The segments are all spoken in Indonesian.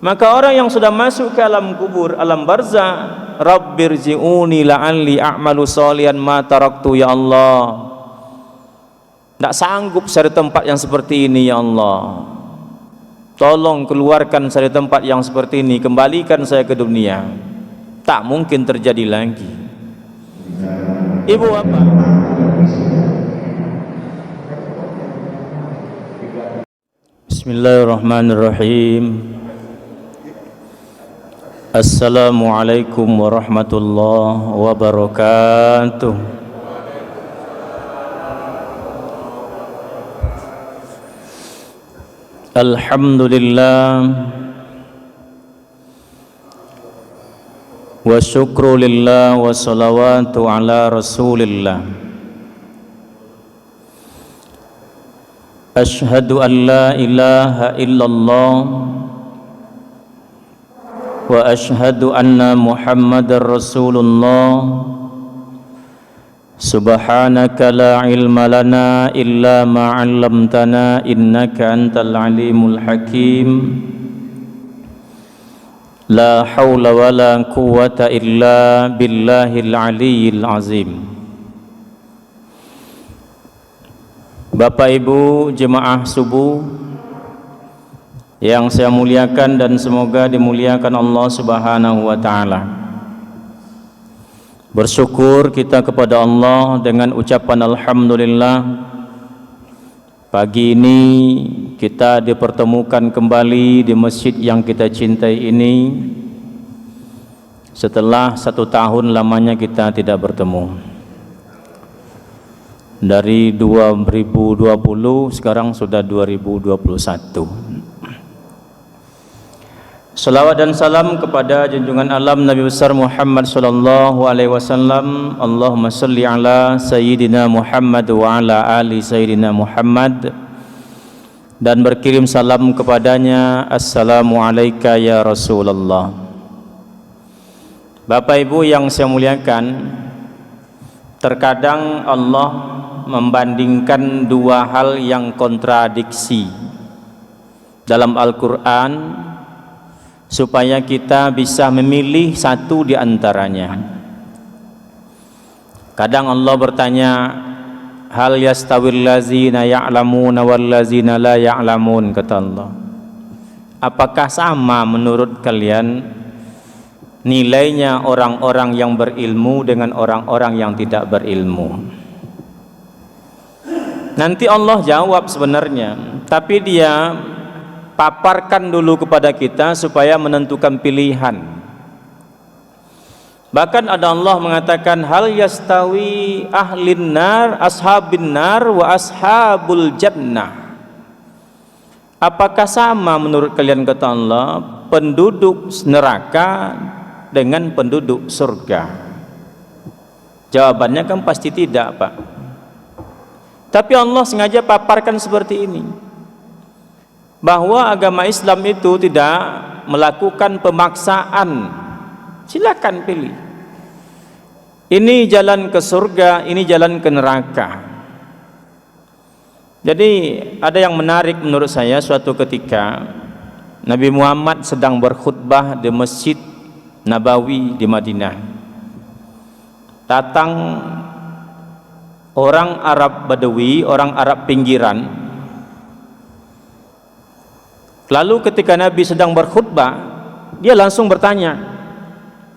Maka orang yang sudah masuk ke alam kubur, alam barzah, Rabbirji'uni la'alli a'malu sholihan ma taraktu, ya Allah, tidak sanggup saya di tempat yang seperti ini, ya Allah, tolong keluarkan saya di tempat yang seperti ini, kembalikan saya ke dunia. Tak mungkin terjadi lagi. Ibu apa? Bismillahirrahmanirrahim. Assalamualaikum warahmatullahi wabarakatuh. Alhamdulillah wa syukru lillah wa salawatu ala rasulillah. Ashhadu an la ilaha illallah wa ashhadu anna Muhammadar Rasulullah. Subhanaka la ilma lana illa ma 'allamtana innaka antal alimul hakim. La haula wa la quwwata illa billahil aliyyil azim. Bapak Ibu jemaah subuh yang saya muliakan dan semoga dimuliakan Allah Subhanahu wa taala. Bersyukur kita kepada Allah dengan ucapan alhamdulillah. Pagi ini kita dipertemukan kembali di masjid yang kita cintai ini setelah 1 tahun lamanya kita tidak bertemu. Dari 2020 sekarang sudah 2021. Salawat dan salam kepada junjungan alam Nabi besar Muhammad sallallahu alaihi wasallam. Allahumma shalli ala sayyidina Muhammad wa ala ali sayyidina Muhammad, dan berkirim salam kepadanya. Assalamu alayka ya Rasulullah. Bapak Ibu yang saya muliakan, terkadang Allah membandingkan dua hal yang kontradiksi dalam Al-Quran supaya kita bisa memilih satu di antaranya. Kadang Allah bertanya, hal yastawil lazina ya'lamuna wal lazina la ya'lamun, kata Allah. Apakah sama menurut kalian nilainya orang-orang yang berilmu dengan orang-orang yang tidak berilmu? Nanti Allah jawab sebenarnya, tapi Dia paparkan dulu kepada kita supaya menentukan pilihan. Bahkan ada Allah mengatakan, hal yastawi ahlin nar ashabin nar wa ashabul jannah. Apakah sama menurut kalian, kata Allah, penduduk neraka dengan penduduk surga? Jawabannya kan pasti tidak, Pak. Tapi Allah sengaja paparkan seperti ini, bahwa agama Islam itu tidak melakukan pemaksaan. Silakan pilih. Ini jalan ke surga, ini jalan ke neraka. Jadi ada yang menarik menurut saya. Suatu ketika Nabi Muhammad sedang berkhutbah di Masjid Nabawi di Madinah. Datang orang Arab Badawi, orang Arab pinggiran. Lalu ketika Nabi sedang berkhutbah, dia langsung bertanya.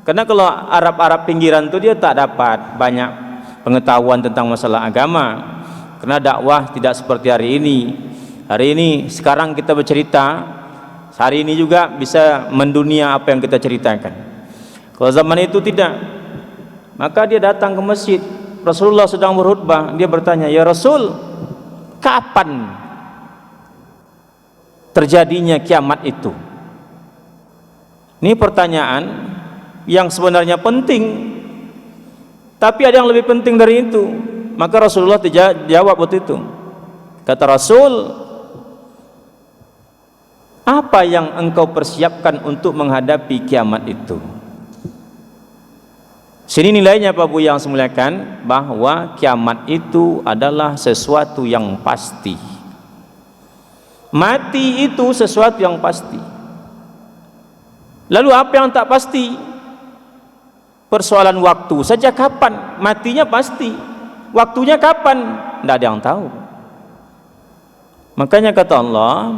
Karena kalau Arab-Arab pinggiran itu dia tak dapat banyak pengetahuan tentang masalah agama. Karena dakwah tidak seperti hari ini. Hari ini sekarang kita bercerita, hari ini juga bisa mendunia apa yang kita ceritakan. Kalau zaman itu tidak. Maka dia datang ke masjid, Rasulullah sedang berkhutbah, dia bertanya, ya Rasul, kapan terjadinya kiamat itu? Ini pertanyaan yang sebenarnya penting, tapi ada yang lebih penting dari itu. Maka Rasulullah jawab waktu itu, kata Rasul, apa yang engkau persiapkan untuk menghadapi kiamat itu? Sini nilainya Pak Bu yang saya muliakan, bahwa kiamat itu adalah sesuatu yang pasti. Mati itu sesuatu yang pasti. Lalu apa yang tak pasti? Persoalan waktu saja, kapan matinya pasti, waktunya kapan tidak ada yang tahu. Makanya kata Allah,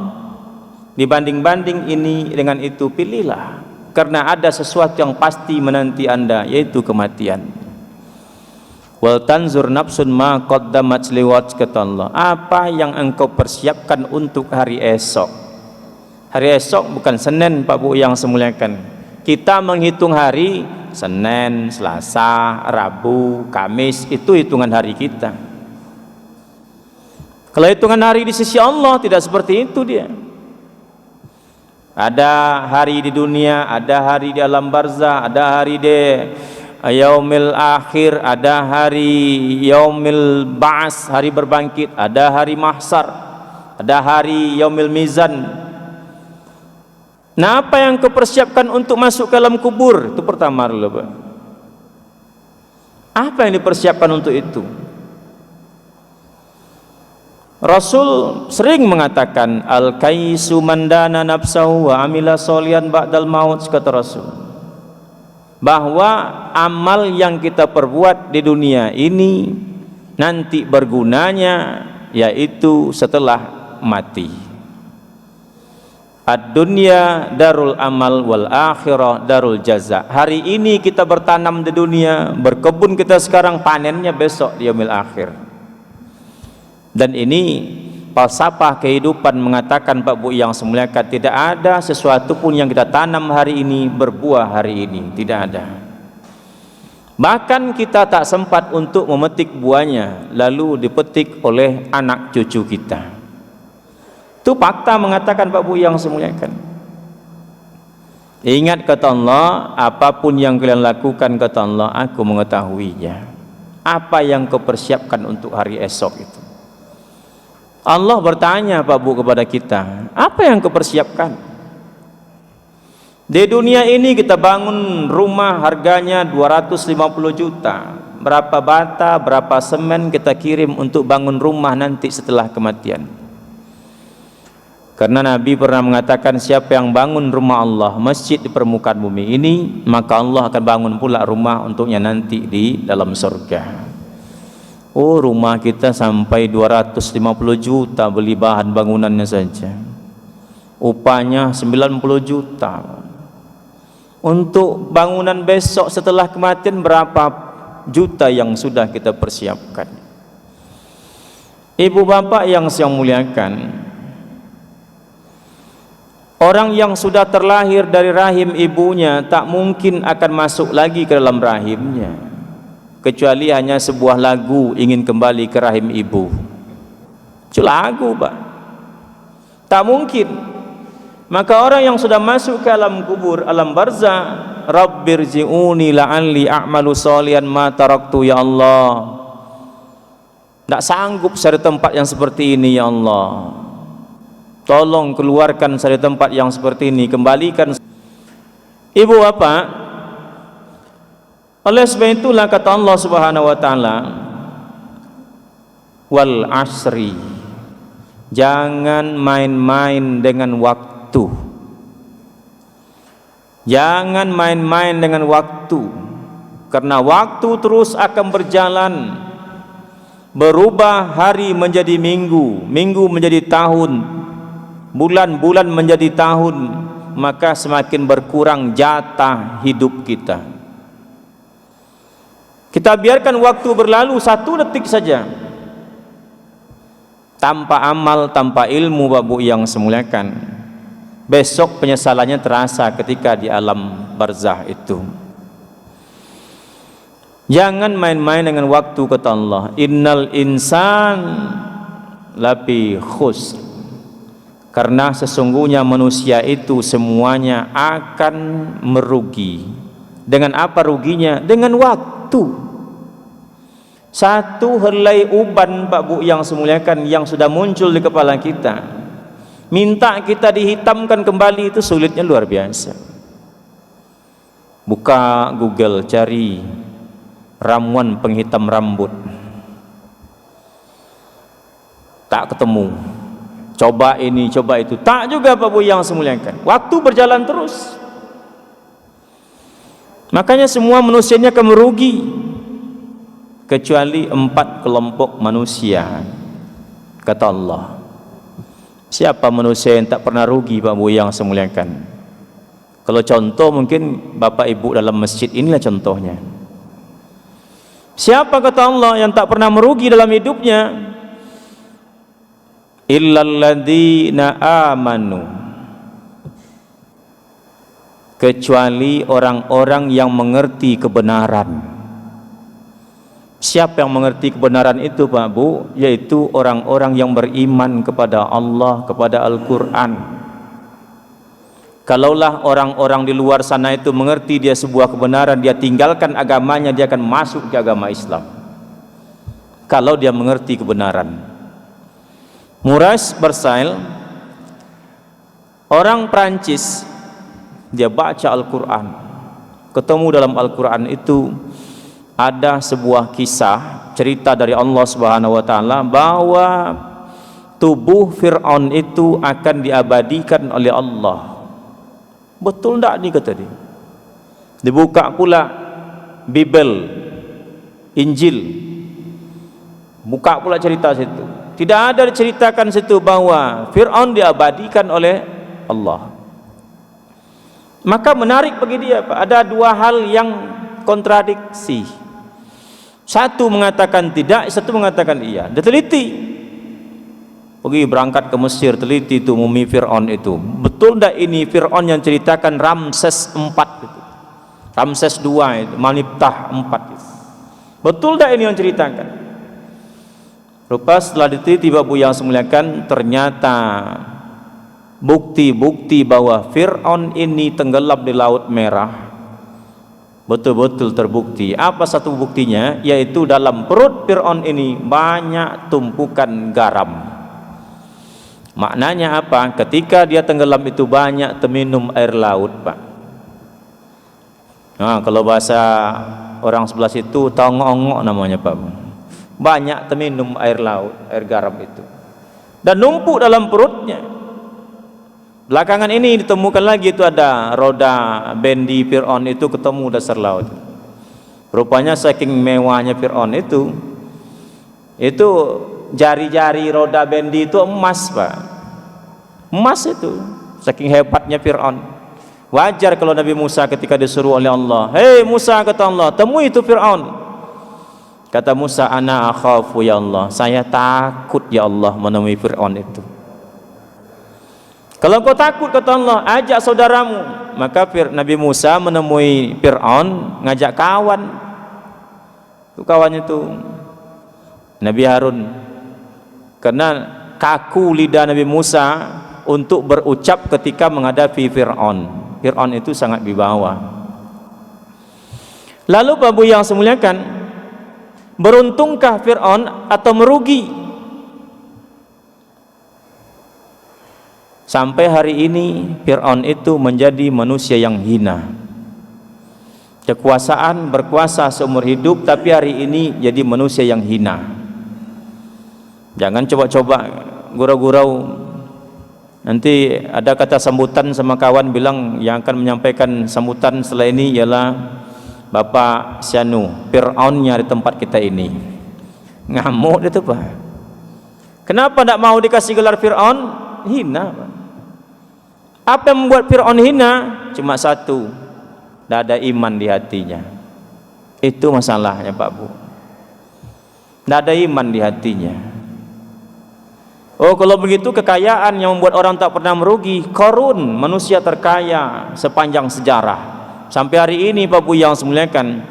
dibanding-banding ini dengan itu, pilihlah, karena ada sesuatu yang pasti menanti Anda, yaitu kematian. Wal tanzur nafsun ma qaddamat liwat, kata Allah, apa yang engkau persiapkan untuk hari esok. Hari esok bukan Senin, Pak Bu yang semuliakan. Kita menghitung hari Senin, Selasa, Rabu, Kamis, itu hitungan hari kita. Kalau hitungan hari di sisi Allah tidak seperti itu dia. Ada hari di dunia, ada hari di alam barzah, ada hari di yaumil akhir, ada hari yaumil ba'as, hari berbangkit, ada hari mahsyar, ada hari yaumil mizan. Nah, apa yang kau persiapkan untuk masuk ke dalam kubur? Itu pertama dulu, Pak. Apa yang dipersiapkan untuk itu? Rasul sering mengatakan, al-kaisu mandana nafsahu wa amila solihan ba'dal maut, kata Rasul, bahwa amal yang kita perbuat di dunia ini nanti bergunanya yaitu setelah mati. Ad-dunya darul amal wal akhirah darul jaza. Hari ini kita bertanam di dunia, berkebun kita sekarang, panennya besok di yaumil akhir. Dan ini falsafah kehidupan mengatakan, Pak Bu yang semuliakan, tidak ada sesuatu pun yang kita tanam hari ini berbuah hari ini, tidak ada. Bahkan kita tak sempat untuk memetik buahnya, lalu dipetik oleh anak cucu kita. Itu fakta mengatakan, Pak Bu yang semuliakan. Ingat kata Allah, apapun yang kalian lakukan, kata Allah, aku mengetahuinya. Apa yang kau persiapkan untuk hari esok itu? Allah bertanya, Pak Bu, kepada kita, apa yang kau persiapkan? Di dunia ini kita bangun rumah harganya 250 juta. Berapa bata, berapa semen kita kirim untuk bangun rumah nanti setelah kematian. Karena Nabi pernah mengatakan, siapa yang bangun rumah Allah, masjid di permukaan bumi ini, maka Allah akan bangun pula rumah untuknya nanti di dalam surga. Oh, rumah kita sampai 250 juta beli bahan bangunannya saja, upahnya 90 juta. Untuk bangunan besok setelah kematian, berapa juta yang sudah kita persiapkan. Ibu bapak yang saya muliakan, orang yang sudah terlahir dari rahim ibunya tak mungkin akan masuk lagi ke dalam rahimnya, kecuali hanya sebuah lagu ingin kembali ke rahim ibu. Itu lagu, Pak, tak mungkin. Maka orang yang sudah masuk ke alam kubur, alam barzah, Rabbirji'uni la'alli a'malu sholihan ma taraktu, ya Allah, tidak sanggup cari tempat yang seperti ini, ya Allah, tolong keluarkan dari tempat yang seperti ini, kembalikan. Ibu bapak, oleh sebab itulah kata Allah Subhanahu wa taala, wal asri, jangan main-main dengan waktu. Jangan main-main dengan waktu, karena waktu terus akan berjalan, berubah, hari menjadi minggu, minggu menjadi tahun, bulan-bulan menjadi tahun, maka semakin berkurang jatah hidup kita. Kita biarkan waktu berlalu 1 detik saja tanpa amal, tanpa ilmu, Bapak yang semuliakan, besok penyesalannya terasa ketika di alam barzah itu. Jangan main-main dengan waktu, kata Allah, innal insan lafi khusr, karena sesungguhnya manusia itu semuanya akan merugi. Dengan apa ruginya? Dengan waktu. Satu helai uban, Pak Bu yang semuliakan, yang sudah muncul di kepala kita, minta kita dihitamkan kembali, itu sulitnya luar biasa. Buka Google, cari ramuan penghitam rambut, tak ketemu. Coba ini, coba itu, tak juga, Pak Bu yang semuliakan. Waktu berjalan terus. Makanya semua manusia ini akan merugi kecuali 4 kelompok manusia, kata Allah. Siapa manusia yang tak pernah rugi, Pak Bu yang saya muliakan? Kalau contoh mungkin Bapak Ibu dalam masjid inilah contohnya. Siapa, kata Allah, yang tak pernah merugi dalam hidupnya? Illalladzina amanu, kecuali orang-orang yang mengerti kebenaran. Siapa yang mengerti kebenaran itu, Pak Bu? Yaitu orang-orang yang beriman kepada Allah, kepada Al-Quran. Kalaulah orang-orang di luar sana itu mengerti dia sebuah kebenaran, dia tinggalkan agamanya, dia akan masuk ke agama Islam. Kalau dia mengerti kebenaran. Maurice Barsail, orang Prancis, dia baca Al-Quran, ketemu dalam Al-Quran itu ada sebuah kisah, cerita dari Allah Subhanahu wa Ta'ala bahwa tubuh Fir'aun itu akan diabadikan oleh Allah. Betul tak ni, kata dia. Dibuka pula Bible, Injil, buka pula cerita situ. Tidak ada diceritakan situ bahwa Fir'aun diabadikan oleh Allah. Maka menarik bagi dia, Pak, ada 2 hal yang kontradiksi. Satu mengatakan tidak, satu mengatakan iya. Dia teliti, pergi berangkat ke Mesir, teliti itu mumi Fir'aun itu. Betul tak ini Fir'aun yang ceritakan Ramses 4 itu, Ramses 2 itu, Maniptah 4 itu? Betul tak ini yang ceritakan? Rupa setelah diteliti, Bapak yang semuliakan, ternyata bukti-bukti bahwa Fir'aun ini tenggelam di Laut Merah betul-betul terbukti. Apa satu buktinya? Yaitu dalam perut Fir'aun ini banyak tumpukan garam. Maknanya apa? Ketika dia tenggelam itu banyak terminum air laut, Pak. Nah, kalau bahasa orang sebelah situ tongongok namanya, Pak. Banyak terminum air laut, air garam itu, dan numpuk dalam perutnya. Belakangan ini ditemukan lagi itu ada roda bendi Fir'aun itu ketemu dasar laut. Rupanya saking mewahnya Fir'aun itu jari-jari roda bendi itu emas, Pak. Emas itu, saking hebatnya Fir'aun. Wajar kalau Nabi Musa ketika disuruh oleh Allah, "Hei Musa," kata Allah, "temui itu Fir'aun." Kata Musa, "Ana akhafu ya Allah," saya takut ya Allah menemui Fir'aun itu. Kalau kau takut, kata Allah, ajak saudaramu. Maka Nabi Musa menemui Fir'aun, ngajak kawan. Itu kawannya itu Nabi Harun. Karena kaku lidah Nabi Musa untuk berucap ketika menghadapi Fir'aun. Fir'aun itu sangat wibawa. Lalu Bapak yang semuliakan, beruntungkah Fir'aun atau merugi? Sampai hari ini Fir'aun itu menjadi manusia yang hina. Kekuasaan, berkuasa seumur hidup, tapi hari ini jadi manusia yang hina. Jangan coba-coba gurau-gurau. Nanti ada kata sambutan sama kawan bilang yang akan menyampaikan sambutan setelah ini ialah Bapak Syanu, Fir'aunnya di tempat kita ini. Ngamuk dia tuh, Pak. Kenapa tidak mau dikasih gelar Fir'aun? Hina, Pak. Apa yang membuat Fir'aun hina? Cuma satu, tidak ada iman di hatinya. Itu masalahnya, Pak Bu. Tidak ada iman di hatinya. Oh, kalau begitu kekayaan yang membuat orang tak pernah merugi. Qarun, manusia terkaya sepanjang sejarah. Sampai hari ini, Pak Bu yang semuliakan,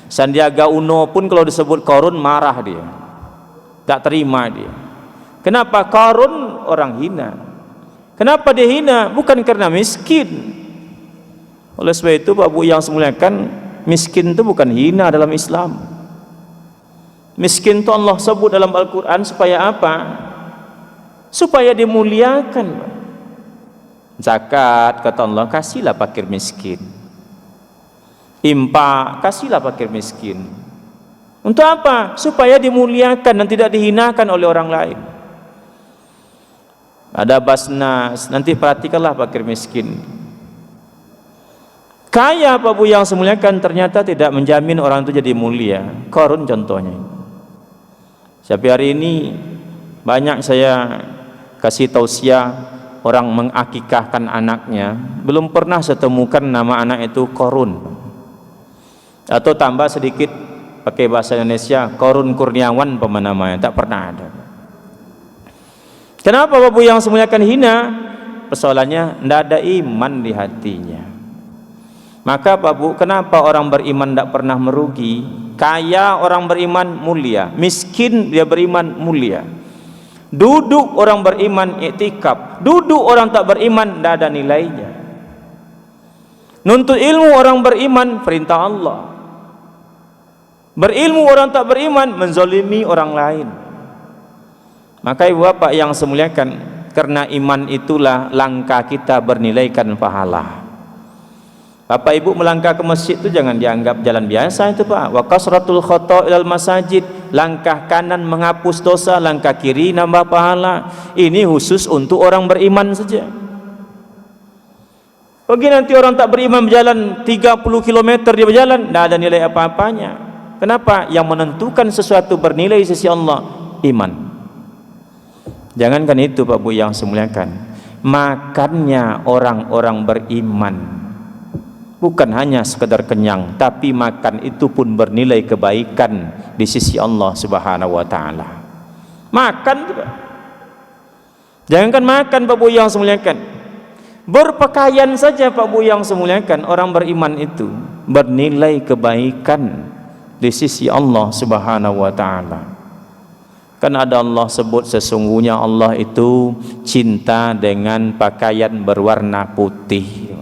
Sandiaga Uno pun kalau disebut Qarun marah dia, tak terima dia. Kenapa? Qarun orang hina. Kenapa dia hina? Bukan karena miskin. Oleh sebab itu, Pak Bu yang semuliakan, miskin itu bukan hina dalam Islam. Miskin itu Allah sebut dalam Al-Quran supaya apa? Supaya dimuliakan. Zakat, kata Allah, kasihlah fakir miskin. Infak, kasihlah fakir miskin. Untuk apa? Supaya dimuliakan dan tidak dihinakan oleh orang lain. Ada Basnas, nanti perhatikanlah fakir miskin. Kaya Pak Bu yang semuliakan ternyata tidak menjamin orang itu jadi mulia. Qarun contohnya. Sampai hari ini banyak saya kasih tausiah orang mengakikahkan anaknya, belum pernah saya temukan nama anak itu Qarun. Atau tambah sedikit pakai bahasa Indonesia, Qarun Kurniawan namanya, tak pernah ada. Kenapa Pak Bu yang semuliakan hina? Persoalannya tidak ada iman di hatinya. Maka Pak Bu, kenapa orang beriman tidak pernah merugi? Kaya orang beriman mulia, miskin dia beriman mulia. Duduk orang beriman iktikaf, duduk orang tak beriman tidak ada nilainya. Nuntut ilmu orang beriman perintah Allah. Berilmu orang tak beriman menzalimi orang lain. Maka ibu bapak yang semuliakan, karena iman itulah langkah kita bernilaikan pahala. Bapak ibu melangkah ke masjid itu jangan dianggap jalan biasa itu Pak. Wa kasratul khata' ilal masajid, langkah kanan menghapus dosa, langkah kiri nambah pahala. Ini khusus untuk orang beriman saja. Bagi nanti orang tak beriman berjalan 30 km dia berjalan, tidak ada nilai apa-apanya. Kenapa? Yang menentukan sesuatu bernilai di sisi Allah iman. Jangankan itu Pak Bu yang semuliakan, makannya orang-orang beriman bukan hanya sekedar kenyang, tapi makan itu pun bernilai kebaikan di sisi Allah Subhanahu wa taala. Makan itu Pak. Jangankan makan Pak Bu yang semuliakan, berpakaian saja Pak Bu yang semuliakan, orang beriman itu bernilai kebaikan di sisi Allah Subhanahu wa taala. Kan ada Allah sebut sesungguhnya Allah itu cinta dengan pakaian berwarna putih.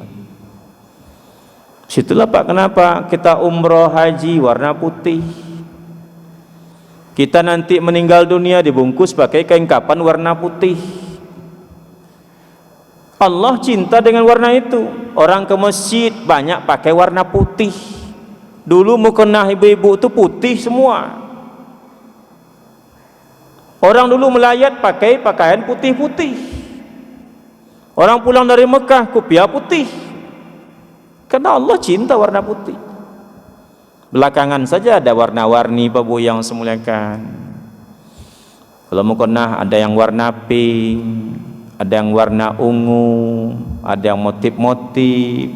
Situlah Pak kenapa kita umroh haji warna putih. Kita nanti meninggal dunia dibungkus pakai kain kafan warna putih. Allah cinta dengan warna itu. Orang ke masjid banyak pakai warna putih. Dulu mukena ibu-ibu itu putih semua. Orang dulu melayat pakai pakaian putih-putih. Orang pulang dari Mekah kopiah putih. Karena Allah cinta warna putih. Belakangan saja ada warna-warni Pak Bu yang semuliakan. Kalau mukena ada yang warna pink, ada yang warna ungu, ada yang motif-motif,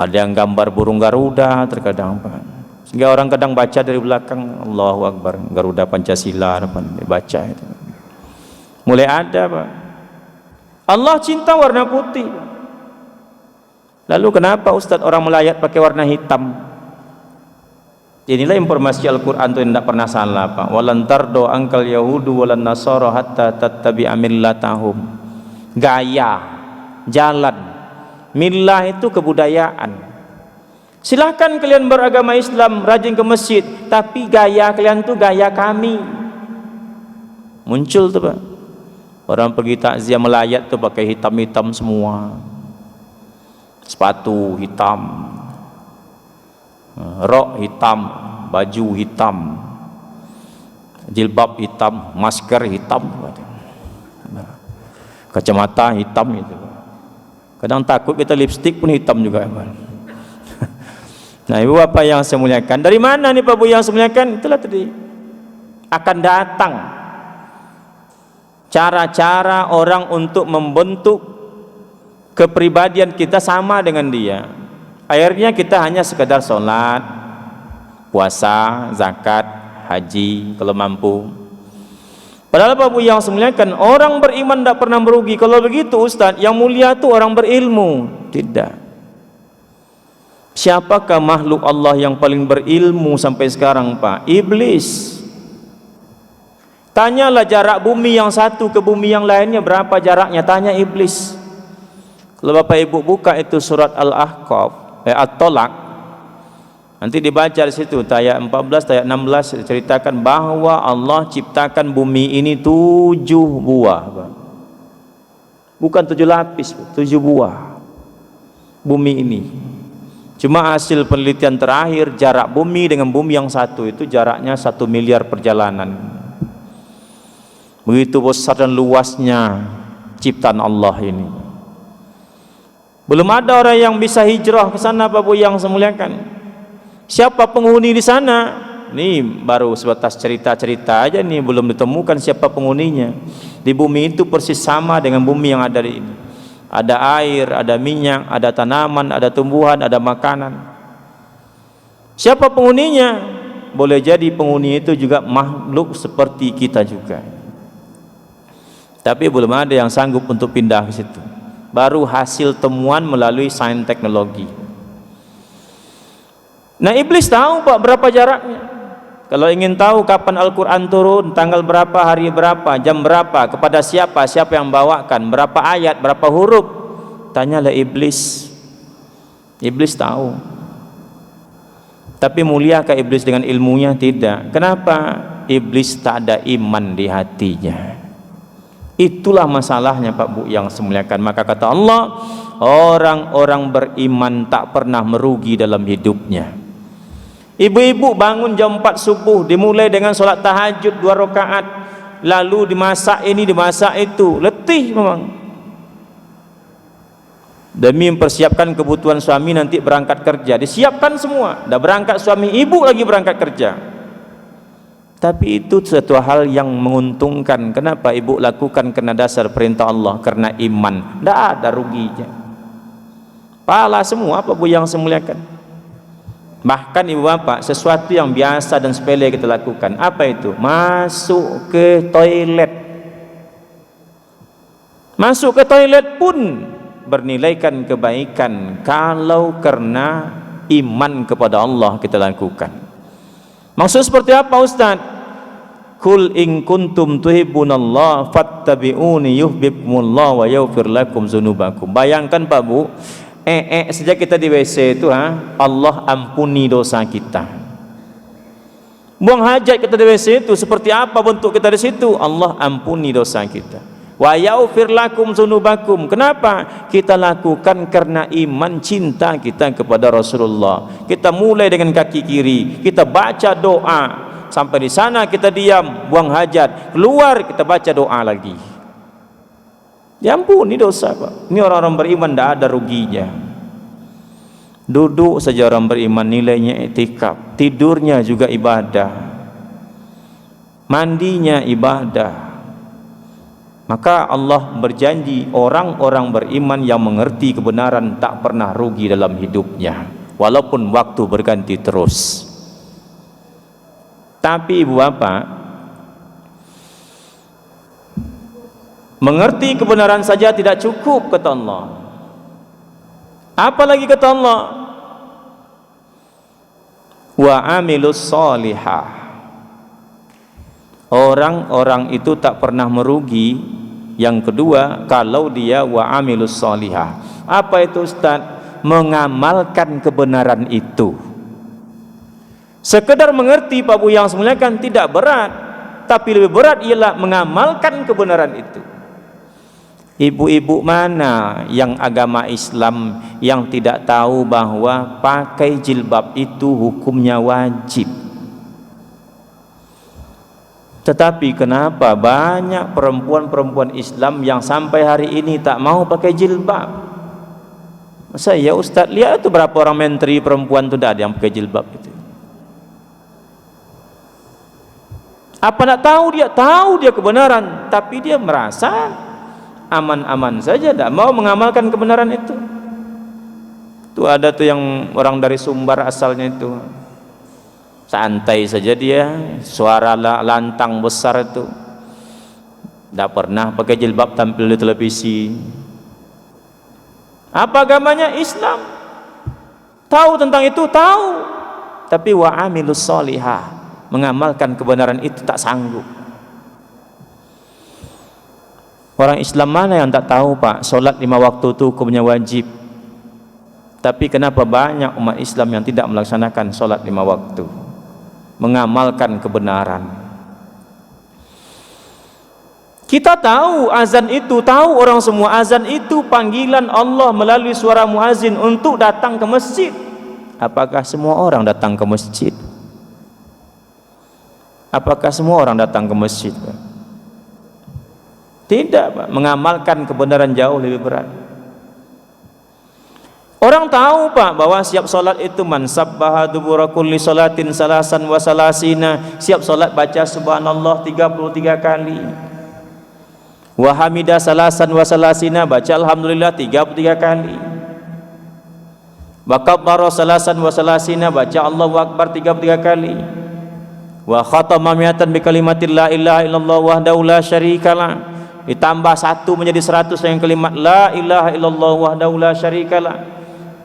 ada yang gambar burung Garuda terkadang Pak. Sehingga orang kadang baca dari belakang Allahu Akbar, Garuda Pancasila dibaca itu. Mulai ada Pak. Allah cinta warna putih. Lalu kenapa Ustadz orang melayat pakai warna hitam? Inilah informasi Al-Quran itu tidak pernah salah Pak. Walan tardo angkal yahudu walan nasara hatta tattabi'a millatahum. Gaya, jalan, millah itu kebudayaan. Silahkan kalian beragama Islam, rajin ke masjid, tapi gaya kalian tuh gaya kami. Muncul tuh Pak. Orang pergi takziah melayat tuh pakai hitam-hitam semua. Sepatu hitam, rok hitam, baju hitam, jilbab hitam, masker hitam, kacamata hitam itu. Kadang takut kita lipstik pun hitam juga. Nah ibu bapak yang saya muliakan, dari mana nih Pak Bu yang saya muliakan? Itulah tadi akan datang cara-cara orang untuk membentuk kepribadian kita sama dengan dia. Akhirnya kita hanya sekedar sholat, puasa, zakat, haji kalau mampu. Padahal Pak Bu yang semuliakan, orang beriman tidak pernah merugi. Kalau begitu Ustadz, yang mulia itu orang berilmu. Tidak. Siapakah makhluk Allah yang paling berilmu sampai sekarang Pak? Iblis. Tanyalah jarak bumi yang satu ke bumi yang lainnya berapa jaraknya, tanya iblis. Kalau Bapak Ibu buka itu surat Al-Ahqaf, At-Tolak, nanti dibaca di situ ayat 14, ayat 16 ceritakan bahwa Allah ciptakan bumi ini 7 buah, bukan 7 lapis, 7 buah bumi ini. Cuma hasil penelitian terakhir jarak bumi dengan bumi yang satu itu jaraknya 1 miliar perjalanan. Begitu besar dan luasnya ciptaan Allah ini. Belum ada orang yang bisa hijrah ke sana Pak Bu yang saya muliakan. Siapa penghuni di sana? Ini baru sebatas cerita-cerita aja nih, belum ditemukan siapa penghuninya. Di bumi itu persis sama dengan bumi yang ada di ini. Ada air, ada minyak, ada tanaman, ada tumbuhan, ada makanan. Siapa penghuninya? Boleh jadi penghuni itu juga makhluk seperti kita juga. Tapi belum ada yang sanggup untuk pindah ke situ. Baru hasil temuan melalui sains teknologi. Nah, iblis tahu Pak berapa jaraknya. Kalau ingin tahu kapan Al-Quran turun, tanggal berapa, hari berapa, jam berapa, kepada siapa, siapa yang bawakan, berapa ayat, berapa huruf, tanyalah iblis. Iblis tahu. Tapi muliakah iblis dengan ilmunya? Tidak. Kenapa? Iblis tak ada iman di hatinya. Itulah masalahnya Pak Bu yang semuliakan. Maka kata Allah, orang-orang beriman tak pernah merugi dalam hidupnya. Ibu-ibu bangun jam 4 subuh, dimulai dengan solat tahajud 2 rakaat, lalu dimasak ini, dimasak itu, letih memang, demi mempersiapkan kebutuhan suami nanti berangkat kerja. Disiapkan semua, dah berangkat suami, ibu lagi berangkat kerja. Tapi itu suatu hal yang menguntungkan. Kenapa ibu lakukan? Karena dasar perintah Allah, karena iman. Tidak ada ruginya, pahala semua Pak Bu yang saya muliakan. Bahkan ibu bapak, sesuatu yang biasa dan sepele kita lakukan, apa itu? Masuk ke toilet. Masuk ke toilet pun bernilaikan kebaikan kalau karena iman kepada Allah kita lakukan. Maksud seperti apa Ustaz? Kul in kuntum tuhibbunallah fattabi'uni yuhibbukumullah wa yaghfir lakum dzunubakum. Bayangkan Pak Bu, sejak kita di WC itu Allah ampuni dosa kita. Buang hajat kita di WC itu, seperti apa bentuk kita di situ? Allah ampuni dosa kita. Wa yaghfir lakum dzunubakum. Kenapa? Kita lakukan karena iman, cinta kita kepada Rasulullah. Kita mulai dengan kaki kiri, kita baca doa, sampai di sana kita diam, buang hajat, keluar kita baca doa lagi. Diampuni dosa Pak. Ini orang-orang beriman tidak ada ruginya. Duduk saja orang beriman nilainya i'tikaf, tidurnya juga ibadah, mandinya ibadah. Maka Allah berjanji orang-orang beriman yang mengerti kebenaran tak pernah rugi dalam hidupnya, walaupun waktu berganti terus. Tapi ibu bapak, mengerti kebenaran saja tidak cukup kata Allah. Apalagi kata Allah, wa amilus solihah. Orang-orang itu tak pernah merugi. Yang kedua, kalau dia wa amilus solihah. Apa itu Ustaz? Mengamalkan kebenaran itu. Sekedar mengerti Pak Bu yang semuliakan tidak berat, tapi lebih berat ialah mengamalkan kebenaran itu. Ibu-ibu mana yang agama Islam yang tidak tahu bahwa pakai jilbab itu hukumnya wajib? Tetapi kenapa banyak perempuan-perempuan Islam yang sampai hari ini tak mau pakai jilbab? Masa ya Ustaz, lihat itu berapa orang menteri perempuan itu ada yang pakai jilbab itu. Apa nak tahu dia kebenaran, tapi dia merasa aman-aman saja, tidak mau mengamalkan kebenaran itu. Tuh ada tuh yang orang dari Sumbar asalnya itu, santai saja dia, suara lantang besar itu, tidak pernah pakai jilbab tampil di televisi. Apa agamanya? Islam. Tahu tentang itu? Tahu. Tapi wa amilus solihah, mengamalkan kebenaran itu tak sanggup. Orang Islam mana yang tak tahu Pak, solat 5 waktu itu hukumnya wajib. Tapi kenapa banyak umat Islam yang tidak melaksanakan solat 5 waktu, mengamalkan kebenaran? Kita tahu azan itu, tahu orang semua azan itu panggilan Allah melalui suara muazin untuk datang ke masjid. Apakah semua orang datang ke masjid? Apakah semua orang datang ke masjid Pak? Tidak Pak. Mengamalkan kebenaran jauh lebih berat. Orang tahu Pak bahwa siap solat itu man sabbaha dubura kulli salatin salasan wa salasina, siap solat baca subhanallah 33 kali. Wa hamida salasan wa salasina, baca alhamdulillah 33 kali. Wa kabbara salasan wa salasina, baca Allahu akbar 33 kali. Wa khatama mi'atan bi kalimatin la ilaha illallah wahdahu la syarikalah, ditambah satu menjadi 100 dengan kalimat la ilaha illallah wahdahu la syarikalah.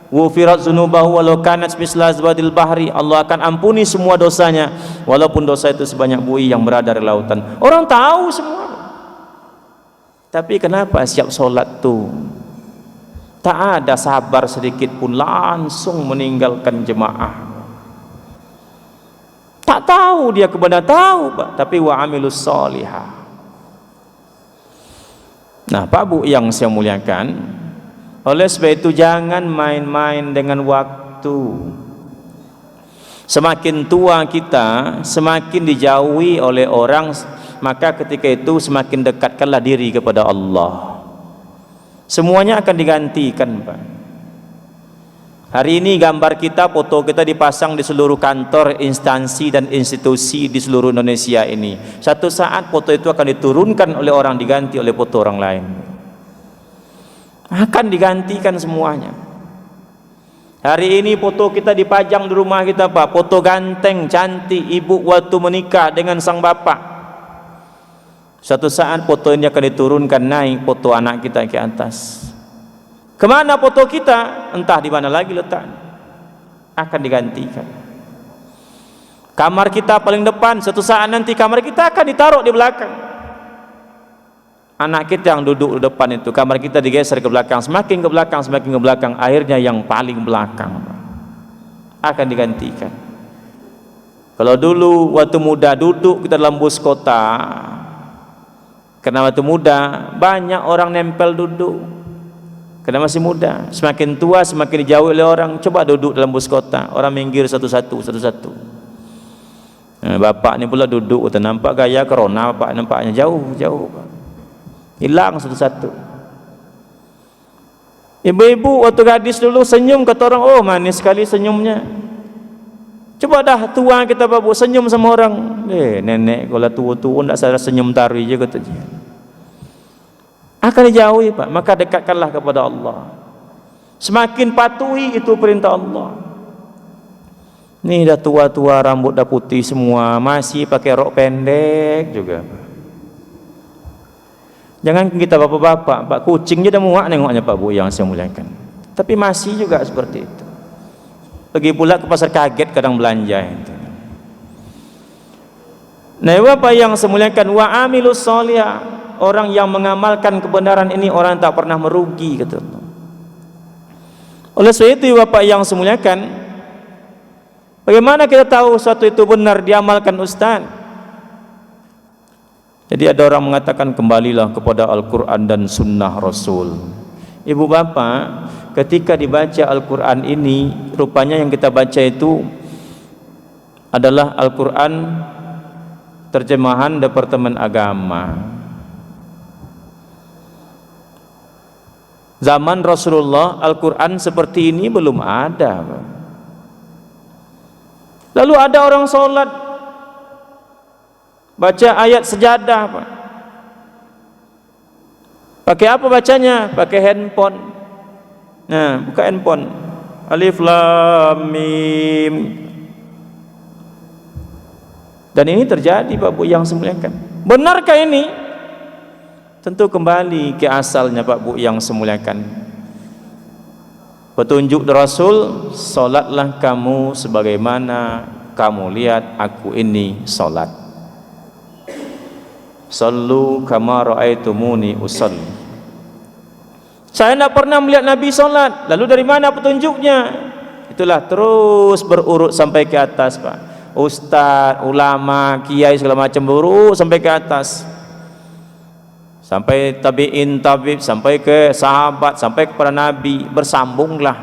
Wufirat zunubahu walau kanat misla zabadil bahri, Allah akan ampuni semua dosanya walaupun dosa itu sebanyak buih yang berada di lautan. Orang tahu semua, tapi kenapa siap solat tuh tak ada sabar sedikit pun, langsung meninggalkan jemaah. Tak tahu dia kebenaran, tahu Pak, tapi wa amilus solihah. Nah Pak Bu yang saya muliakan, oleh sebab itu jangan main-main dengan waktu. Semakin tua kita, semakin dijauhi oleh orang, maka ketika itu semakin dekatkanlah diri kepada Allah. Semuanya akan digantikan Pak. Hari ini gambar kita, foto kita dipasang di seluruh kantor, instansi dan institusi di seluruh Indonesia ini. Satu saat foto itu akan diturunkan oleh orang, diganti oleh foto orang lain. Akan digantikan semuanya. Hari ini foto kita dipajang di rumah kita Pak, foto ganteng, cantik, ibu waktu menikah dengan sang bapak. Suatu saat foto ini akan diturunkan, naik foto anak kita ke atas. Kemana foto kita? Entah di mana lagi letak. Akan digantikan. Kamar kita paling depan, suatu saat nanti kamar kita akan ditaruh di belakang. Anak kita yang duduk di depan itu, kamar kita digeser ke belakang, semakin ke belakang, semakin ke belakang, akhirnya yang paling belakang akan digantikan. Kalau dulu waktu muda duduk kita dalam bus kota, karena waktu muda banyak orang nempel duduk, karena masih muda. Semakin tua semakin dijauhi oleh orang. Coba duduk dalam bus kota, orang minggir satu-satu. Bapak ni pula duduk, nampak gaya corona, bapak nampaknya jauh-jauh, hilang satu-satu. Ibu-ibu waktu gadis dulu senyum, kata orang, oh manis sekali senyumnya. Coba dah tua kita babu senyum sama orang, nenek kalau tua-tua tidak sadar senyum tari je kata dia. Akan dijauhi Pak, maka dekatkanlah kepada Allah. Semakin patuhi itu perintah Allah. Ini dah tua-tua, rambut dah putih semua, masih pakai rok pendek juga. Jangan kita bapak-bapak, Pak kucing je dah muak nengoknya Pak Bu yang saya muliakan. Tapi masih juga seperti itu. Pergi pula ke pasar kaget kadang belanja itu. Nah, Bapak yang saya muliakan, wa amilus sholihah, orang yang mengamalkan kebenaran ini orang tak pernah merugi kata Allah. Oleh sebab itu Bapak yang saya muliakan, bagaimana kita tahu sesuatu itu benar diamalkan Ustaz? Jadi ada orang mengatakan kembalilah kepada Al-Quran dan Sunnah Rasul. Ibu bapak, ketika dibaca Al-Quran ini, rupanya yang kita baca itu adalah Al-Quran terjemahan Departemen Agama. Zaman Rasulullah Al-Quran seperti ini belum ada. Lalu ada orang sholat baca ayat sejadah Pak. Pakai apa bacanya? Pakai handphone. Nah, buka handphone. Alif Lam Mim. Dan ini terjadi Pak Bu yang semuliakan. Benarkah ini? Tentu kembali ke asalnya Pak Bu yang semuliakan. Petunjuk Rasul, solatlah kamu sebagaimana kamu lihat aku ini solat. Sallu kama ra'aitumuni usalli. Saya tidak pernah melihat Nabi solat. Lalu dari mana petunjuknya? Itulah terus berurut sampai ke atas Pak. Ustaz, ulama, kiai segala macam berurut sampai ke atas. Sampai tabi'in, sampai ke sahabat, sampai kepada Nabi, bersambunglah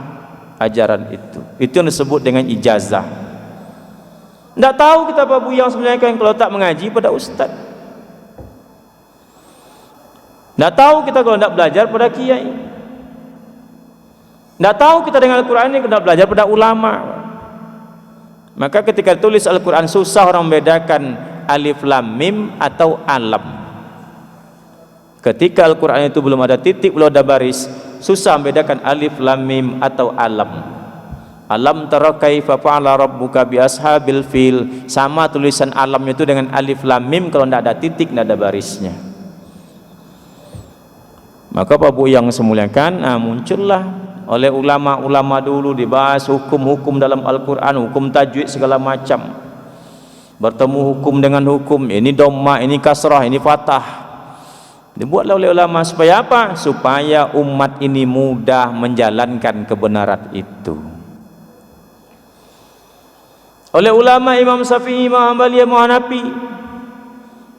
ajaran itu. Itu yang disebut dengan ijazah. Tidak tahu kita Pak Bu yang sebenarnya kalau tak mengaji pada ustaz. Tidak tahu kita kalau tidak belajar pada kiai. Tidak tahu kita dengan Al-Quran ini, kena belajar pada ulama. Maka ketika tulis Al-Quran susah orang membedakan alif lam mim atau alam. Ketika Al-Quran itu belum ada titik, belum ada baris, susah membedakan alif lam mim atau alam. Alam tara kaifa fa'ala rabbuka bi ashabil fil. Sama tulisan alam itu dengan alif lam mim, kalau tidak ada titik, tidak ada barisnya. Maka Bapak Ibu yang semuliakan, muncullah oleh ulama-ulama dulu dibahas hukum-hukum dalam Al-Quran, hukum tajwid segala macam. Bertemu hukum dengan hukum, ini dhamma, ini kasrah, ini fathah. Dibuatlah oleh ulama supaya apa? Supaya umat ini mudah menjalankan kebenaran itu. Oleh ulama Imam Syafi'i, Imam Hambali, Imam Hanafi,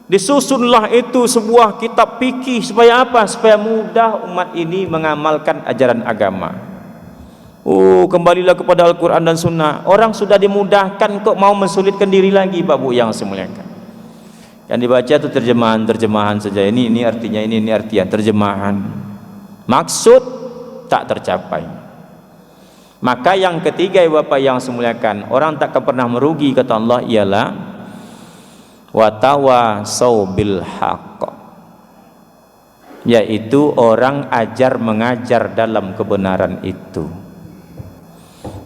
disusunlah itu sebuah kitab fikih supaya apa? Supaya mudah umat ini mengamalkan ajaran agama. Kembalilah kepada Al-Quran dan Sunnah. Orang sudah dimudahkan, kok mau mensulitkan diri lagi, Bapak Ibu yang semuliakan. Yang dibaca itu terjemahan saja. Ini artinya, ini artian terjemahan. Maksud tak tercapai. Maka yang ketiga, Bapak yang semuliakan, orang tak akan pernah merugi kata Allah ialah watawasau bil haqq, yaitu orang ajar mengajar dalam kebenaran itu.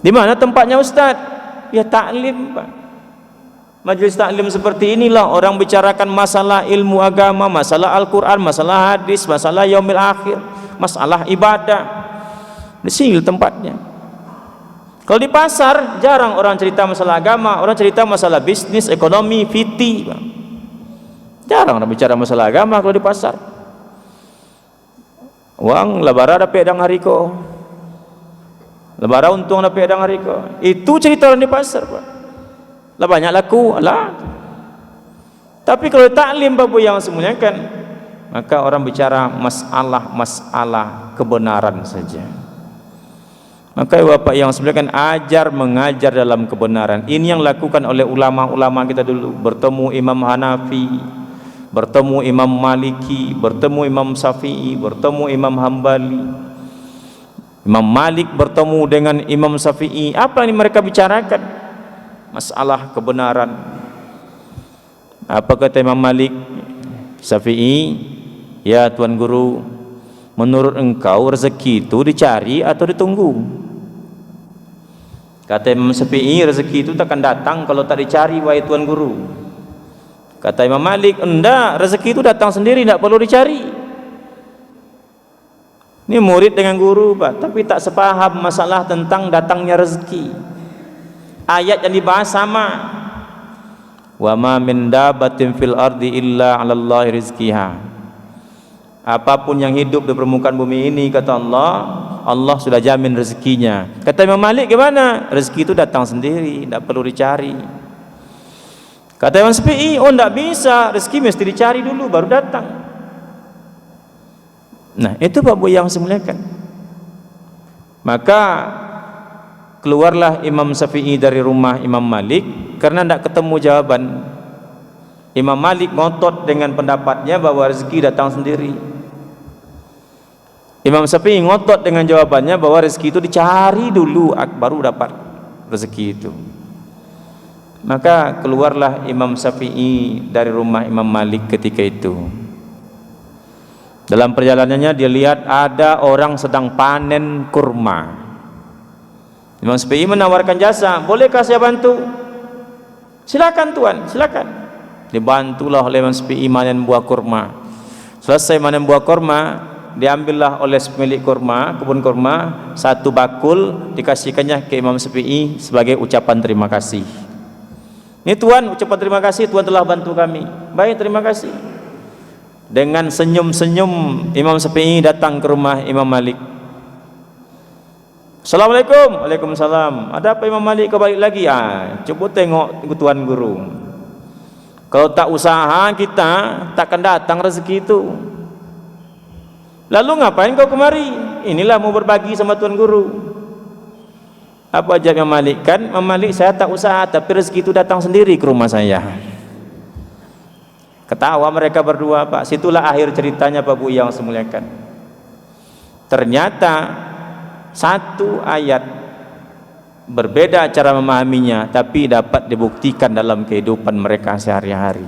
Di mana tempatnya Ustaz? Ya taklim, Pak. Majelis taklim seperti inilah orang bicarakan masalah ilmu agama, masalah Al-Quran, masalah hadis, masalah yaumil akhir, masalah ibadah. Di sini tempatnya. Kalau di pasar jarang orang cerita masalah agama, orang cerita masalah bisnis, ekonomi, fiti. Jarang orang bicara masalah agama kalau di pasar. Uang labara dapat dang hariko, labara untung dapat dang hariko. Itu cerita orang di pasar, Pak. Lah banyak laku, lah. Tapi kalau taklim Bapak yang semuliakan, maka orang bicara masalah kebenaran saja. Maka Bapak yang semuliakan, ajar mengajar dalam kebenaran. Ini yang lakukan oleh ulama-ulama kita dulu. Bertemu Imam Hanafi, bertemu Imam Maliki, bertemu Imam Syafi'i, bertemu Imam Hambali. Imam Malik bertemu dengan Imam Syafi'i. Apa yang mereka bicarakan? Masalah kebenaran. Apa kata Imam Malik? Syafi'i, ya Tuan Guru, menurut engkau rezeki itu dicari atau ditunggu? Kata Imam Syafi'i, rezeki itu takkan datang kalau tak dicari, wahai Tuan Guru. Kata Imam Malik, enggak, rezeki itu datang sendiri, tidak perlu dicari. Ini murid dengan guru, Pak, tapi tak sepaham masalah tentang datangnya rezeki. Ayat yang dibahas sama. Wa ma min dabatin fil ardi illa 'alallahi rizqiha. Apapun yang hidup di permukaan bumi ini, kata Allah, Allah sudah jamin rezekinya. Kata Imam Malik, gimana? Rezeki itu datang sendiri, tidak perlu dicari. Kata Imam Syafi'i, oh tidak bisa, rezeki mesti dicari dulu baru datang. Nah itu Bapak yang semuliakan. Maka keluarlah Imam Syafi'i dari rumah Imam Malik karena tidak ketemu jawaban. Imam Malik ngotot dengan pendapatnya bahwa rezeki datang sendiri. Imam Syafi'i ngotot dengan jawabannya bahwa rezeki itu dicari dulu baru dapat rezeki itu. Maka keluarlah Imam Syafi'i dari rumah Imam Malik ketika itu. Dalam perjalanannya dia lihat ada orang sedang panen kurma. Imam Syafi'i menawarkan jasa, bolehkah saya bantu? Silakan Tuan, silakan. Dibantulah oleh Imam Syafi'i manen buah kurma. Selesai manen buah kurma, diambillah oleh pemilik kurma, kebun kurma, satu bakul, dikasihkannya ke Imam Syafi'i sebagai ucapan terima kasih. Ini Tuan, ucapan terima kasih, Tuan telah bantu kami. Baik, terima kasih. Dengan senyum-senyum Imam Syafi'i datang ke rumah Imam Malik. Assalamualaikum. Waalaikumsalam. Ada apa Imam Malik, kau balik lagi? Coba tengok Tuan Guru. Kalau tak usaha kita takkan datang rezeki itu. Lalu ngapain kau kemari? Inilah mau berbagi sama Tuan Guru. Apa jawab Imam Malik? Kan Imam Malik, saya tak usaha tapi rezeki itu datang sendiri ke rumah saya. Ketawa mereka berdua, Pak. Situlah akhir ceritanya, Pak Bu yang semuliakan. Ternyata satu ayat berbeda cara memahaminya, tapi dapat dibuktikan dalam kehidupan mereka sehari-hari.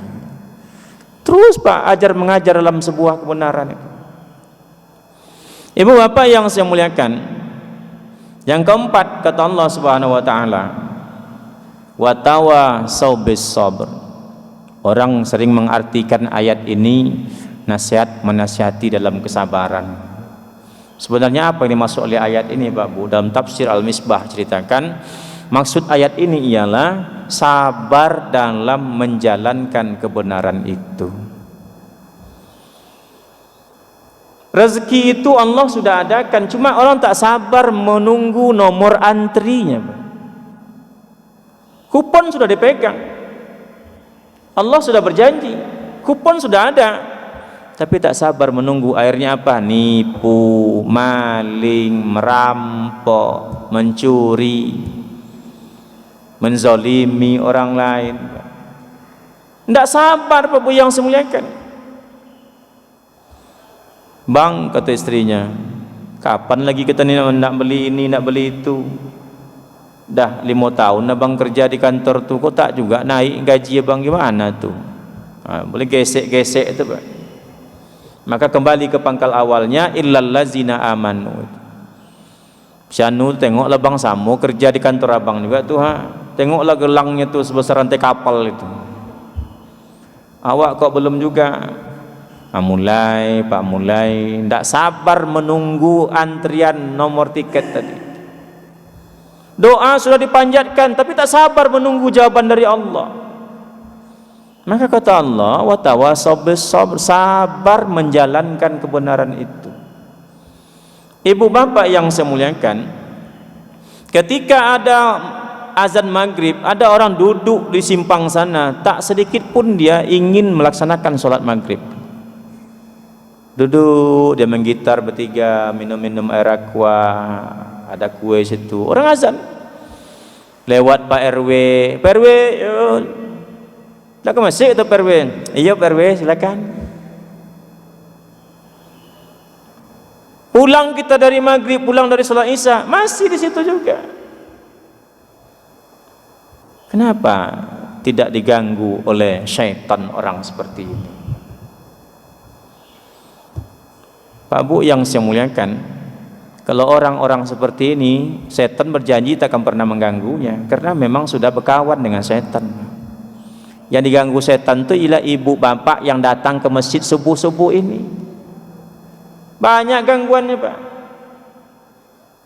Terus Pak, ajar mengajar dalam sebuah kebenaran itu. Ibu bapak yang saya muliakan, yang keempat kata Allah Subhanahu wa taala, wa tawasau bis sabr. Orang sering mengartikan ayat ini nasihat menasihati dalam kesabaran. Sebenarnya apa yang dimaksud oleh ayat ini Pak Bu? Dalam tafsir Al-Misbah ceritakan, maksud ayat ini ialah sabar dalam menjalankan kebenaran itu. Rezeki itu Allah sudah adakan, cuma orang tak sabar menunggu nomor antrinya Pak. Kupon sudah dipegang, Allah sudah berjanji, kupon sudah ada, tapi tak sabar menunggu. Akhirnya apa? Nipu, maling, merampok, mencuri, menzolimi orang lain. Tidak sabar Bapak yang semuliakan. Bang, kata istrinya, kapan lagi kita nak beli ini, nak beli itu? Dah 5 tahun abang kerja di kantor tuh, kok tak juga naik gaji abang, gimana tuh? Boleh gesek-gesek itu Pak. Maka kembali ke pangkal awalnya, illal ladzina amanu. Syanu, tengoklah bang Samo kerja di kantor abang juga tuh, tengoklah gelangnya tuh sebesar rantai kapal itu. Awak kok belum juga? Mulai Pak, mulai ndak sabar menunggu antrian nomor tiket tadi. Doa sudah dipanjatkan tapi tak sabar menunggu jawaban dari Allah. Maka kata Allah, wa tawasau bis sabr, sabar menjalankan kebenaran itu. Ibu bapak yang saya muliakan, ketika ada azan maghrib, ada orang duduk di simpang sana, tak sedikit pun dia ingin melaksanakan sholat maghrib. Duduk, dia menggitar bertiga, minum-minum air aqua, ada kue situ. Orang azan, lewat Pak RW, Pak RW, nak ke masjid atau Pak RW? Iya Pak RW, silakan. Pulang kita dari maghrib, pulang dari sholat isya, masih di situ juga. Kenapa tidak diganggu oleh syaitan orang seperti ini? Pak Bu yang saya muliakan, kalau orang-orang seperti ini, setan berjanji tak akan pernah mengganggunya, karena memang sudah berkawan dengan setan. Yang diganggu setan itu ialah ibu bapak yang datang ke masjid subuh-subuh ini. Banyak gangguannya Pak.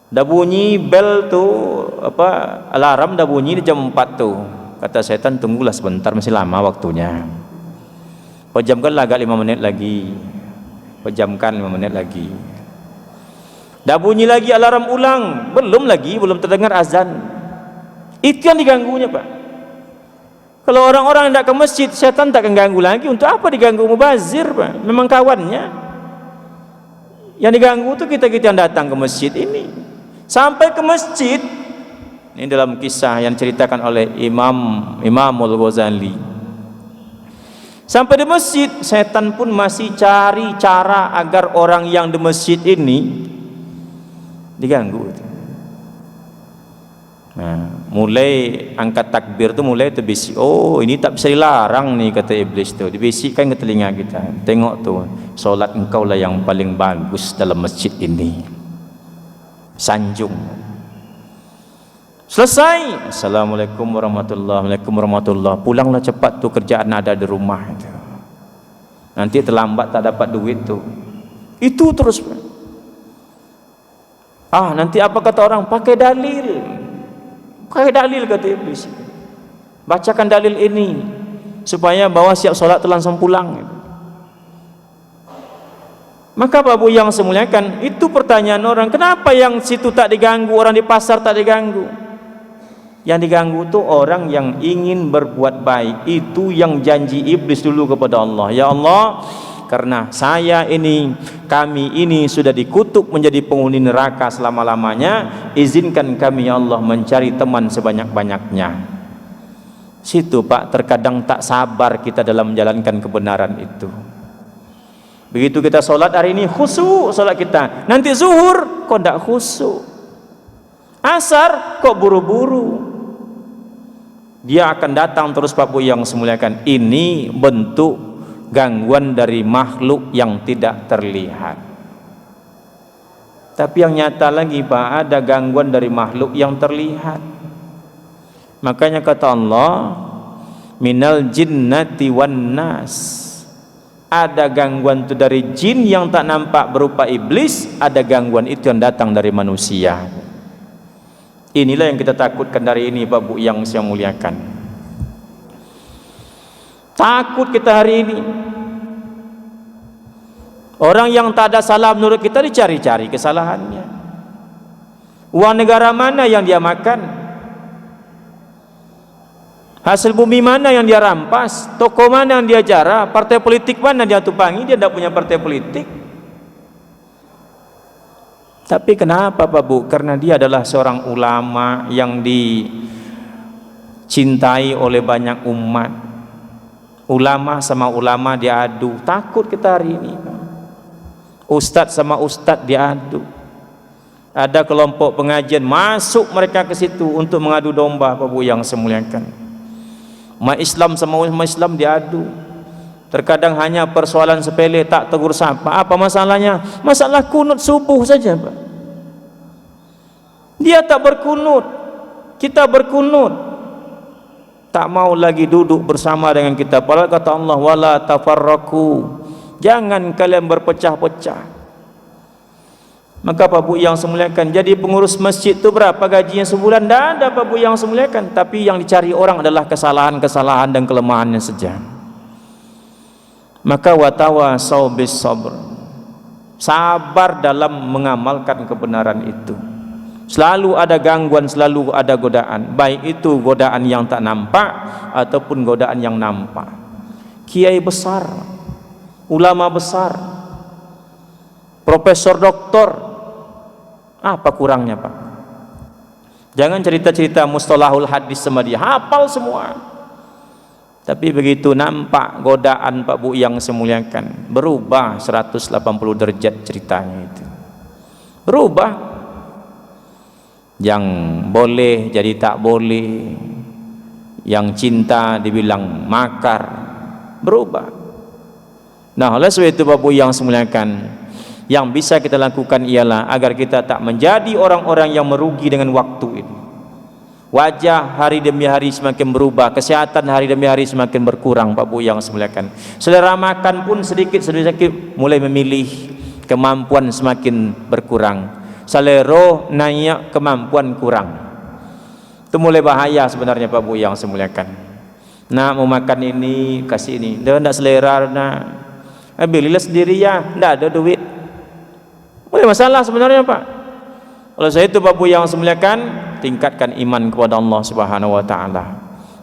Dah bunyi bel tuh, alarm dah bunyi di jam 4 tuh. Kata setan, tunggulah sebentar, masih lama waktunya. Pejamkanlah agak 5 menit lagi. Pejamkan 5 menit lagi. Dah bunyi lagi alarm ulang, belum terdengar azan. Itu yang diganggunya Pak. Kalau orang-orang yang tidak ke masjid, setan tak akan ganggu lagi. Untuk apa diganggu? Mubazir Pak, memang kawannya. Yang diganggu itu kita-kita yang datang ke masjid ini. Sampai ke masjid, ini dalam kisah yang diceritakan oleh Imamul Ghazali. Sampai di masjid, setan pun masih cari cara agar orang yang di masjid ini diganggu. Nah, mulai angkat takbir tu mulai terbisik. Oh, ini tak bisa dilarang nih, kata iblis tu. Dibisikkan ke telinga kita. Tengok tu, solat engkau lah yang paling bagus dalam masjid ini. Sanjung. Selesai. Assalamualaikum warahmatullahi wabarakatuh. Pulanglah cepat tu, kerjaan ada di rumah. Nanti terlambat tak dapat duit tu. Itu terus. Nanti apa kata orang? Pakai dalil. Pakai dalil, kata iblis. Bacakan dalil ini supaya bawa siap solat tu langsung pulang. Maka Bapak Bu yang saya muliakan, itu pertanyaan orang, kenapa yang situ tak diganggu, orang di pasar tak diganggu? Yang diganggu itu orang yang ingin berbuat baik. Itu yang janji iblis dulu kepada Allah. Ya Allah, karena kami ini sudah dikutuk menjadi penghuni neraka selama-lamanya, izinkan kami ya Allah mencari teman sebanyak-banyaknya. Situ Pak, terkadang tak sabar kita dalam menjalankan kebenaran itu. Begitu kita solat hari ini khusyuk solat kita, nanti zuhur kok tidak khusyuk. Asar kok buru-buru. Dia akan datang terus Pak Bu yang semuliakan. Ini bentuk gangguan dari makhluk yang tidak terlihat. Tapi yang nyata lagi Pak, ada gangguan dari makhluk yang terlihat. Makanya kata Allah, minal jinnati wan nas. Ada gangguan itu dari jin yang tak nampak berupa iblis, ada gangguan itu yang datang dari manusia. Inilah yang kita takutkan dari ini Pak Bu yang saya muliakan. Takut kita hari ini. Orang yang tak ada salah menurut kita dicari-cari kesalahannya. Uang negara mana yang dia makan? Hasil bumi mana yang dia rampas? Toko mana yang dia jara? Partai politik mana dia tupangi? Dia tidak punya partai politik. Tapi kenapa Pak Bu? Karena dia adalah seorang ulama yang dicintai oleh banyak umat. Ulama sama ulama diadu. Takut kita hari ini Pak. Ustadz sama ustadz diadu. Ada kelompok pengajian masuk mereka ke situ untuk mengadu domba Pak Bu yang semuliakan. Umat Islam sama umat Islam diadu. Terkadang hanya persoalan sepele, tak tegur sapa. Apa masalahnya? Masalah kunut subuh saja Pak. Dia tak berkunut, kita berkunut. Tak mau lagi duduk bersama dengan kita. Padahal kata Allah, wala tafarraqu. Jangan kalian berpecah-pecah. Maka Pak Bu yang semuliakan, jadi pengurus masjid itu berapa gajinya sebulan? Tidak ada Pak Bu yang semuliakan. Tapi yang dicari orang adalah kesalahan-kesalahan dan kelemahannya saja. Maka watawasau bis sabr, sabar dalam mengamalkan kebenaran itu. Selalu ada gangguan, selalu ada godaan, baik itu godaan yang tak nampak ataupun godaan yang nampak. Kiai besar, ulama besar, profesor doktor, apa kurangnya Pak? Jangan cerita-cerita mustalahul hadis sama dia, hafal semua. Tapi begitu nampak godaan Pak Bu yang semuliakan, berubah 180 derajat ceritanya itu. Berubah. Yang boleh jadi tak boleh, yang cinta dibilang makar, berubah. Nah, oleh sebab itu Pak Bu yang semuliakan, yang bisa kita lakukan ialah agar kita tak menjadi orang-orang yang merugi dengan waktu ini. Wajah hari demi hari semakin berubah, kesehatan hari demi hari semakin berkurang Pak Bu yang semuliakan. Selera makan pun sedikit mulai memilih, kemampuan semakin berkurang. Selera naik, kemampuan kurang. Itu mulai bahaya sebenarnya Pak Bu yang semuliakan. Nak mau makan ini, kasih ini. Dia tidak selera, nak. Belilah sendiri ya, tidak ada duit. Mulai masalah sebenarnya Pak. Oleh sebab itu Pak Bu yang semuliakan, tingkatkan iman kepada Allah Subhanahu wa taala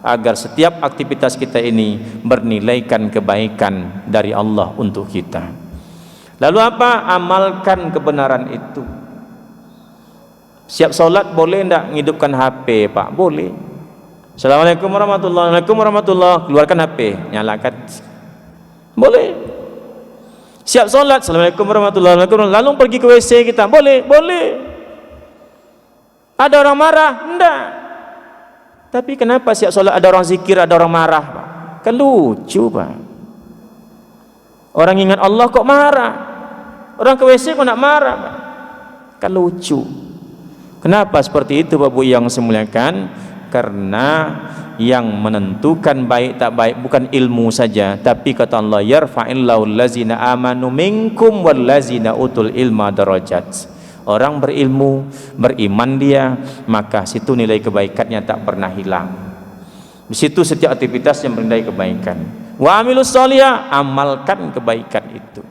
agar setiap aktivitas kita ini bernilaikan kebaikan dari Allah untuk kita. Lalu apa? Amalkan kebenaran itu. Siap solat boleh enggak ngidupkan HP Pak? Boleh. Assalamualaikum warahmatullahi wabarakatuh. Keluarkan HP, nyalakan. Boleh. Siap solat, Assalamualaikum warahmatullahi wabarakatuh. Lalu pergi ke WC kita, boleh, boleh. Ada orang marah? Enggak. Tapi kenapa siap solat ada orang zikir, ada orang marah Pak? Kan lucu Pak. Orang ingat Allah kok marah. Orang ke WC kok nak marah Pak? Kan lucu. Kenapa seperti itu Pak Bu yang semuliakan? Karena yang menentukan baik tak baik bukan ilmu saja, tapi kata Allah, yarfa'illahu allazina amanu minkum wallazina utul ilma darajat. Orang berilmu, beriman dia, maka situ nilai kebaikannya tak pernah hilang. Di situ setiap aktivitas yang bernilai kebaikan. Wa amilus sholihah, amalkan kebaikan itu.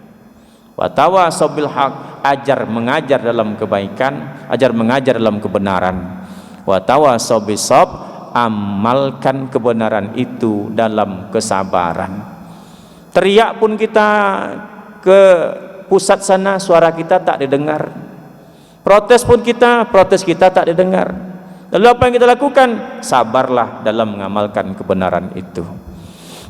Wa tawasau bil haq, ajar mengajar dalam kebaikan, ajar mengajar dalam kebenaran. Wa tawasau bis sabr, amalkan kebenaran itu dalam kesabaran. Teriak pun kita ke pusat sana, suara kita tak didengar. Protes pun kita, protes kita tak didengar. Lalu apa yang kita lakukan? Sabarlah dalam mengamalkan kebenaran itu.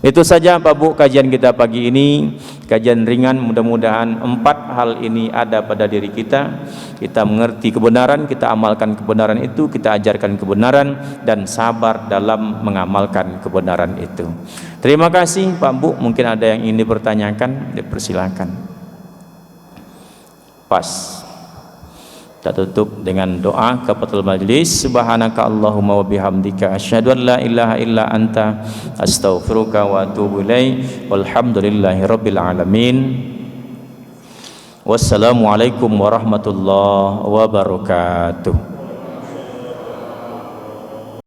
Itu saja Pak Bu kajian kita pagi ini, kajian ringan. Mudah-mudahan 4 hal ini ada pada diri kita. Kita mengerti kebenaran, kita amalkan kebenaran itu, kita ajarkan kebenaran, dan sabar dalam mengamalkan kebenaran itu. Terima kasih Pak Bu. Mungkin ada yang ingin dipertanyakan, dipersilakan. Pas. Kita tutup dengan doa kafatul majlis. Subhanaka Allahumma wa bihamdika asyhadu an la ilaha illa anta astaghfiruka wa atubu ilaik. Walhamdulillahi rabbil alamin. Wassalamualaikum warahmatullahi wabarakatuh.